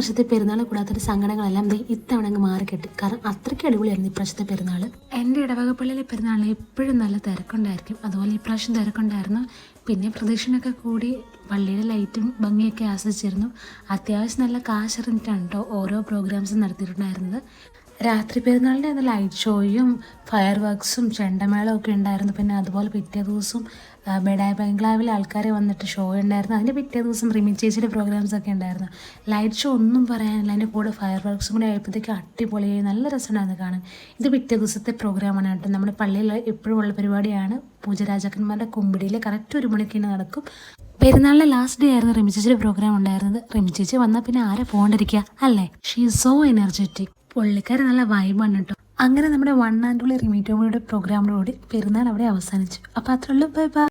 വർഷത്തെ പെരുന്നാൾ കൂടാത്തൊരു സങ്കടങ്ങളെല്ലാം ഇത്തവണ അങ്ങ് മാറിക്കെട്ടി. കാരണം അത്രയ്ക്ക് അടിപൊളിയായിരുന്നു ഇപ്രാവശ്യത്തെ പെരുന്നാൾ. എൻ്റെ ഇടവകപ്പള്ളിയിലെ പെരുന്നാളിൽ എപ്പോഴും നല്ല തിരക്കുണ്ടായിരിക്കും. അതുപോലെ ഇപ്രാവശ്യം തിരക്കുണ്ടായിരുന്നു. പിന്നെ പ്രദക്ഷിണൊക്കെ കൂടി പള്ളിയുടെ ലൈറ്റും ഭംഗിയൊക്കെ ആസ്വദിച്ചിരുന്നു. അത്യാവശ്യം നല്ല കാശെറിഞ്ഞിട്ടാണ് കേട്ടോ ഓരോ പ്രോഗ്രാംസും നടത്തിയിട്ടുണ്ടായിരുന്നത്. രാത്രി പെരുന്നാളിൻ്റെ അന്ന് ലൈറ്റ് ഷോയും ഫയർ വർക്ക്സും ചെണ്ടമേളവും ഒക്കെ ഉണ്ടായിരുന്നു. പിന്നെ അതുപോലെ പിറ്റേ ദിവസം ബെഡായ ബംഗ്ലാവിൽ ആൾക്കാർ വന്നിട്ട് ഷോ ഉണ്ടായിരുന്നു. അതിൻ്റെ പിറ്റേ ദിവസം റിമി ചേച്ചിയുടെ പ്രോഗ്രാംസ് ഒക്കെ ഉണ്ടായിരുന്നു. ലൈറ്റ് ഷോ ഒന്നും പറയാനില്ല. അതിൻ്റെ കൂടെ ഫയർ വർക്ക്സും കൂടി ആയപ്പോഴത്തേക്ക് അടിപൊളിയായി, നല്ല രസമുണ്ടായിരുന്നു കാണാൻ. ഇത് പിറ്റേ ദിവസത്തെ പ്രോഗ്രാമാണ് കേട്ടോ. നമ്മുടെ പള്ളിയിൽ എപ്പോഴും ഉള്ള പരിപാടിയാണ്. പൂജരാജാക്കന്മാരുടെ കുമ്പിടിയിൽ കറക്റ്റ് 1 മണിക്ക് തന്നെ നടക്കും. പെരുന്നാളിലെ ലാസ്റ്റ് ഡേ ആയിരുന്നു റിമി ചേച്ചിയുടെ പ്രോഗ്രാം ഉണ്ടായിരുന്നത്. റിമി ചേച്ചി വന്നാൽ പിന്നെ ആരെ പോകണ്ടിരിക്കുക അല്ലേ? She is so energetic. പുള്ളിക്കാരൻ നല്ല വൈബാണ് കേട്ടോ. അങ്ങനെ നമ്മുടെ 1 and only റിമി ടോമിയുടെ പ്രോഗ്രാമിനോട് പെരുന്നാൾ അവിടെ അവസാനിച്ചു. അപ്പോൾ അത്രയുള്ളൂ. Bye bye.